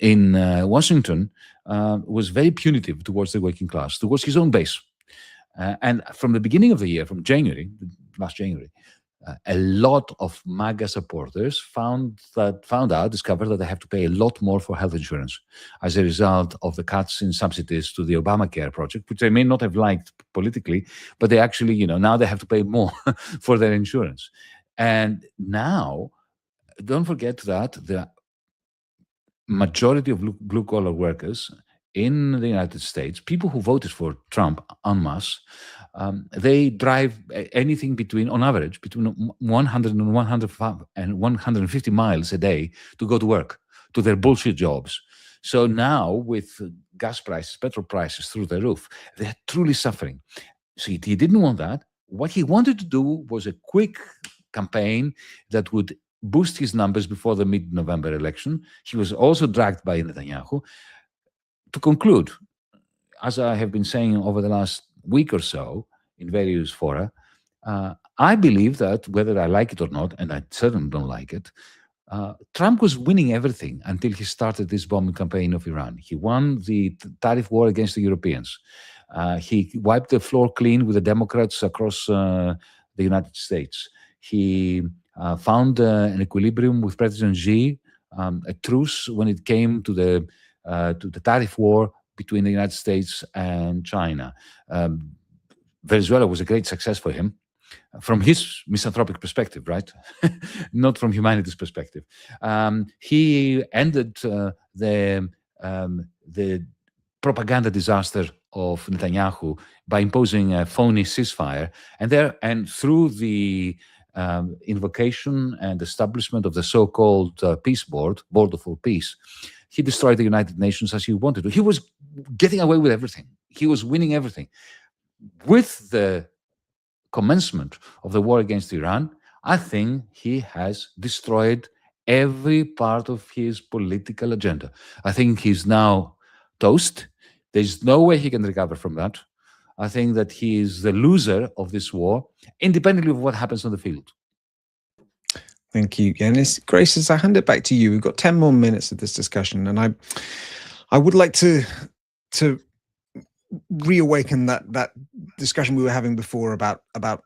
in Washington, was very punitive towards the working class, towards his own base. And from the beginning of the year, from last January, a lot of MAGA supporters discovered that they have to pay a lot more for health insurance as a result of the cuts in subsidies to the Obamacare project, which they may not have liked politically, but they actually, now they have to pay more for their insurance. And now, don't forget that the majority of blue-collar workers in the United States, people who voted for Trump en masse, they drive anything on average, between 100 and 150 miles a day to go to work, to their bullshit jobs. So now, with gas prices, petrol prices through the roof, they're truly suffering. So he didn't want that. What he wanted to do was a quick campaign that would boost his numbers before the mid-November election. He was also dragged by Netanyahu. To conclude, as I have been saying over the last week or so in various fora, I believe that, whether I like it or not, and I certainly don't like it, Trump was winning everything until he started this bombing campaign of Iran. He won the tariff war against the Europeans. He wiped the floor clean with the Democrats across the United States. He found an equilibrium with President Xi, a truce when it came to the tariff war between the United States and China. Venezuela was a great success for him from his misanthropic perspective, right? Not from humanity's perspective. He ended the propaganda disaster of Netanyahu by imposing a phony ceasefire, and through the invocation and establishment of the so-called Peace Board for Peace, he destroyed the United Nations as he wanted to. He was getting away with everything. He was winning everything. With the commencement of the war against Iran, I think he has destroyed every part of his political agenda. I think he's now toast. There's no way he can recover from that. I think that he is the loser of this war, independently of what happens on the field. Thank you, Yanis. Grace, as I hand it back to you, we've got 10 more minutes of this discussion, and I would like to reawaken that discussion we were having before about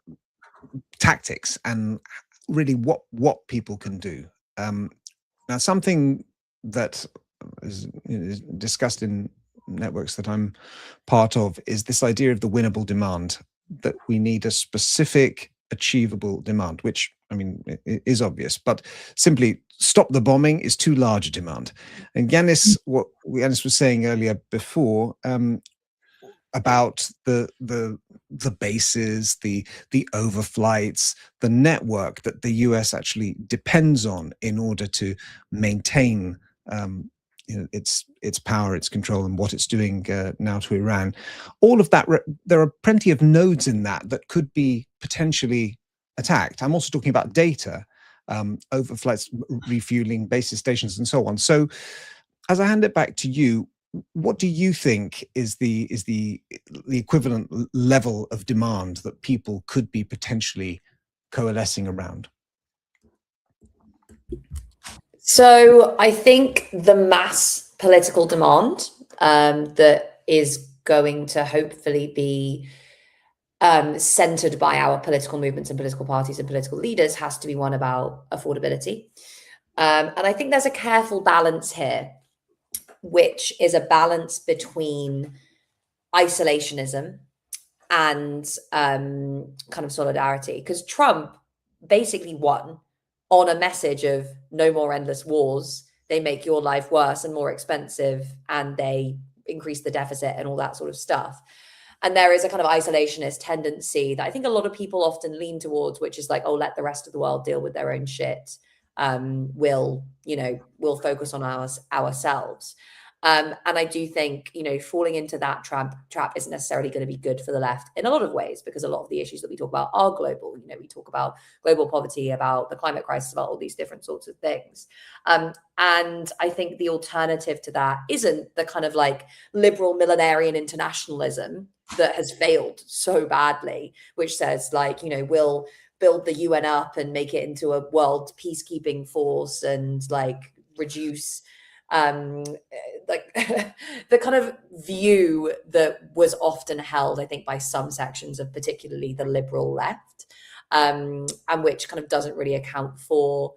tactics and really what people can do. Now, something that is discussed in networks that I'm part of is this idea of the winnable demand, that we need a specific, achievable demand, which I mean, it is obvious, but simply stop the bombing is too large a demand. And Yanis, what Yanis was saying earlier before, about the bases, the overflights, the network that the US actually depends on in order to maintain its power, its control, and what it's doing now to Iran. All of that, there are plenty of nodes in that could be potentially attacked. I'm also talking about data, overflights, refueling, bases, stations, and so on. So, as I hand it back to you, what do you think is the equivalent level of demand that people could be potentially coalescing around? So I think the mass political demand that is going to hopefully be centered by our political movements and political parties and political leaders has to be one about affordability. And I think there's a careful balance here, which is a balance between isolationism and kind of solidarity. Because Trump basically won on a message of no more endless wars. They make your life worse and more expensive, and they increase the deficit and all that sort of stuff. And there is a kind of isolationist tendency that I think a lot of people often lean towards, which is like, oh, let the rest of the world deal with their own shit. We'll focus on ourselves. And I do think, falling into that trap isn't necessarily going to be good for the left in a lot of ways, because a lot of the issues that we talk about are global. We talk about global poverty, about the climate crisis, about all these different sorts of things. And I think the alternative to that isn't the kind of like liberal millenarian internationalism that has failed so badly, which says like, we'll build the UN up and make it into a world peacekeeping force and like reduce like the kind of view that was often held, I think, by some sections of particularly the liberal left, and which kind of doesn't really account for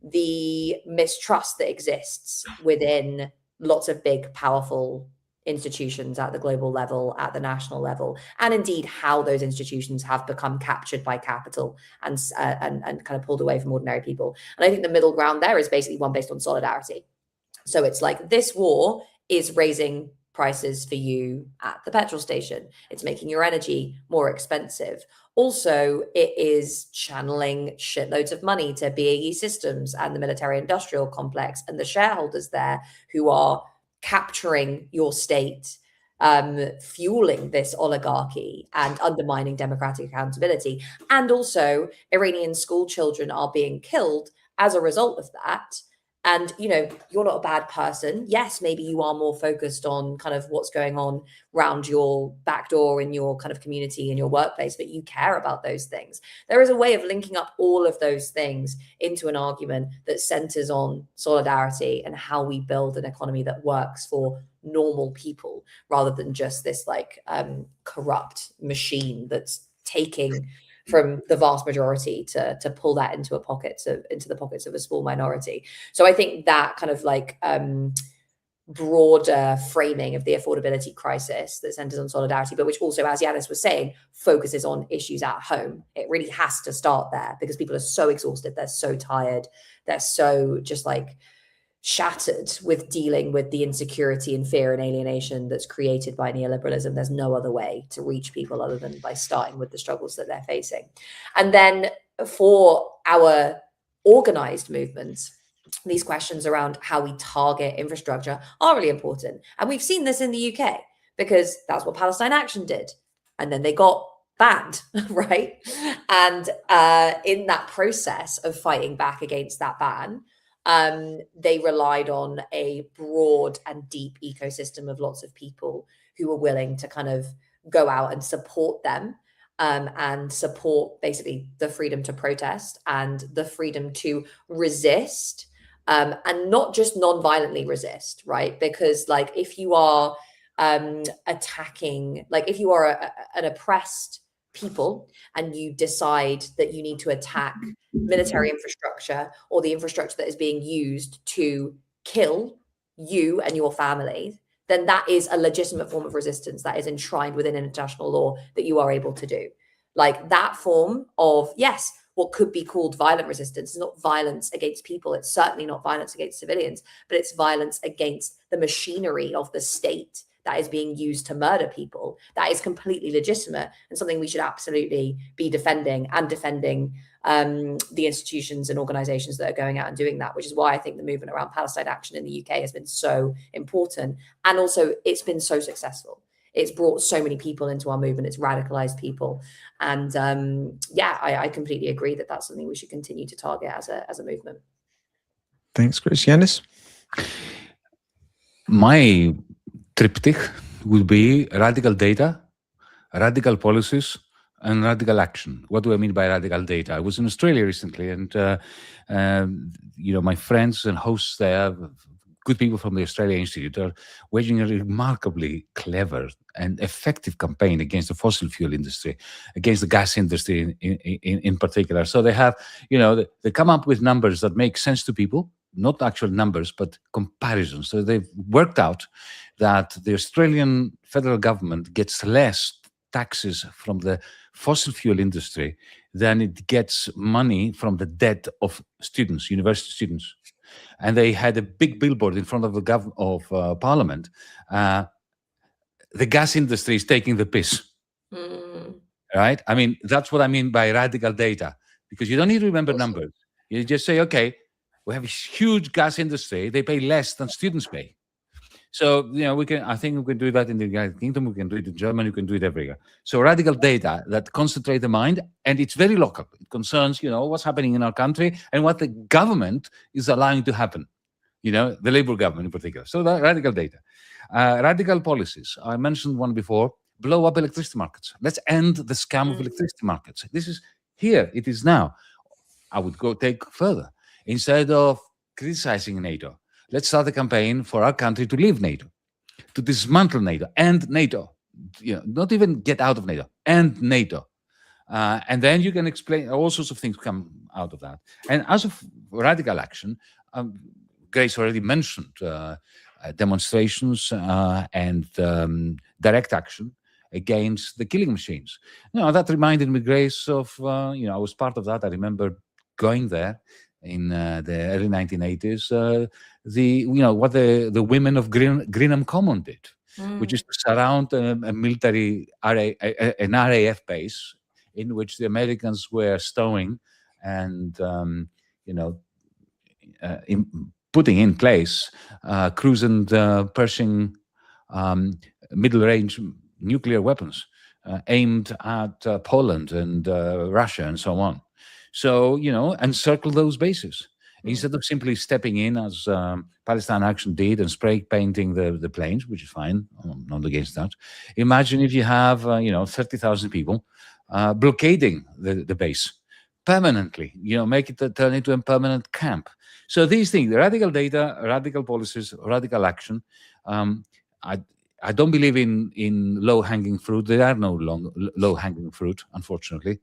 the mistrust that exists within lots of big, powerful institutions at the global level, at the national level, and indeed how those institutions have become captured by capital and kind of pulled away from ordinary people. And I think the middle ground there is basically one based on solidarity. So it's like, this war is raising prices for you at the petrol station. It's making your energy more expensive. Also, it is channeling shitloads of money to BAE Systems and the military industrial complex and the shareholders there who are capturing your state, fueling this oligarchy and undermining democratic accountability. And also, Iranian school children are being killed as a result of that. And, you're not a bad person. Yes, maybe you are more focused on kind of what's going on around your back door in your kind of community, in your workplace, but you care about those things. There is a way of linking up all of those things into an argument that centers on solidarity and how we build an economy that works for normal people, rather than just this like corrupt machine that's taking from the vast majority to pull that into the pockets of a small minority. So I think that kind of like broader framing of the affordability crisis that centers on solidarity, but which also, as Yanis was saying, focuses on issues at home. It really has to start there, because people are so exhausted, they're so tired, they're so just like shattered with dealing with the insecurity and fear and alienation that's created by neoliberalism. There's no other way to reach people other than by starting with the struggles that they're facing. And then for our organized movements, these questions around how we target infrastructure are really important. And we've seen this in the UK, because that's what Palestine Action did. And then they got banned, right? And in that process of fighting back against that ban, they relied on a broad and deep ecosystem of lots of people who were willing to kind of go out and support them, and support basically the freedom to protest and the freedom to resist, and not just non-violently resist, right? Because like if you are attacking, like if you are an oppressed people and you decide that you need to attack military infrastructure or the infrastructure that is being used to kill you and your family, then that is a legitimate form of resistance that is enshrined within international law that you are able to do. Like that form of, yes, what could be called violent resistance. It's not violence against people. It's certainly not violence against civilians, but it's violence against the machinery of the state that is being used to murder people. That is completely legitimate and something we should absolutely be defending, and defending the institutions and organizations that are going out and doing that, which is why I think the movement around Palestine Action in the UK has been so important. And also it's been so successful. It's brought so many people into our movement. It's radicalized people. And I completely agree that that's something we should continue to target as a movement. Thanks, Chris. Yanis? My triptych would be radical data, radical policies, and radical action. What do I mean by radical data? I was in Australia recently, and my friends and hosts there, good people from the Australia Institute, are waging a remarkably clever and effective campaign against the fossil fuel industry, against the gas industry in particular. So they have, they come up with numbers that make sense to people, not actual numbers, but comparisons. So they've worked out that the Australian federal government gets less taxes from the fossil fuel industry than it gets money from the debt of students, university students. And they had a big billboard in front of the Parliament. The gas industry is taking the piss. Right? I mean, that's what I mean by radical data, because you don't need to remember numbers. You just say, okay, we have a huge gas industry. They pay less than students pay. So, I think we can do that in the United Kingdom. We can do it in Germany. We can do it everywhere. So radical data that concentrate the mind, and it's very local. It concerns, what's happening in our country and what the government is allowing to happen, the Labour government in particular. So that radical data. Radical policies. I mentioned one before, blow up electricity markets. Let's end the scam of electricity markets. This is here. It is now. I would go take further. Instead of criticizing NATO, let's start a campaign for our country to leave NATO, to dismantle NATO, and NATO. Not even get out of NATO, and NATO. And then you can explain all sorts of things come out of that. And as of radical action, Grace already mentioned demonstrations and direct action against the killing machines. That reminded me, Grace, of, I was part of that. I remember going there in the early 1980s, what the women of Greenham Common did, which is to surround a military an RAF base in which the Americans were stowing and putting in place cruise and Pershing middle-range nuclear weapons aimed at Poland and Russia and so on. So, encircle those bases. Instead of simply stepping in as Palestine Action did and spray painting the planes, which is fine, I'm not against that. Imagine if you have, 30,000 people blockading the base permanently, make it turn into a permanent camp. So these things, the radical data, radical policies, radical action, I don't believe in low-hanging fruit. There are no low-hanging fruit, unfortunately.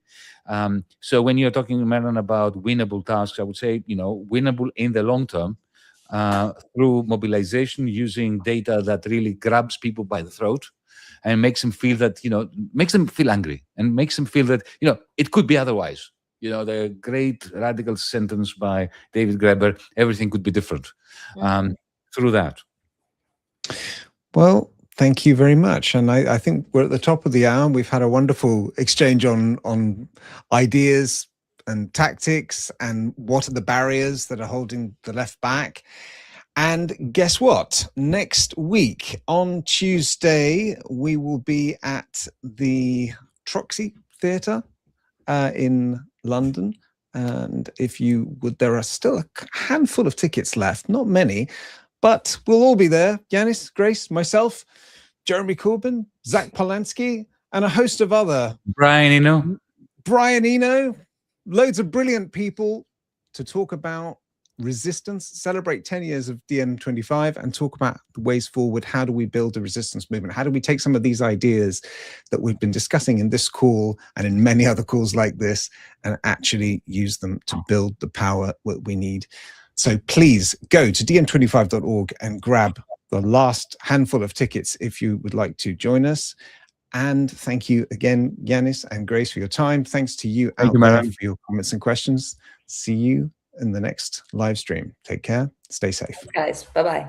So when you're talking, Mehran, about winnable tasks, I would say, winnable in the long term through mobilization using data that really grabs people by the throat and makes them feel that, makes them feel angry and makes them feel that, it could be otherwise. The great radical sentence by David Graeber, everything could be different through that. Well, thank you very much. And I think we're at the top of the hour. We've had a wonderful exchange on ideas and tactics and what are the barriers that are holding the left back. And guess what? Next week on Tuesday, we will be at the Troxy Theatre in London. And if you would, there are still a handful of tickets left, not many, but we'll all be there. Yanis, Grace, myself, Jeremy Corbyn, Zach Polanski, and a host of other... Brian Eno, loads of brilliant people to talk about resistance, celebrate 10 years of DN25, and talk about the ways forward. How do we build a resistance movement? How do we take some of these ideas that we've been discussing in this call and in many other calls like this and actually use them to build the power that we need? So please go to dn25.org and grab the last handful of tickets if you would like to join us. And thank you again, Yanis and Grace, for your time. Thanks to you Thank out you, there Mehran. for your comments and questions. See you in the next live stream. Take care. Stay safe. Guys, bye-bye.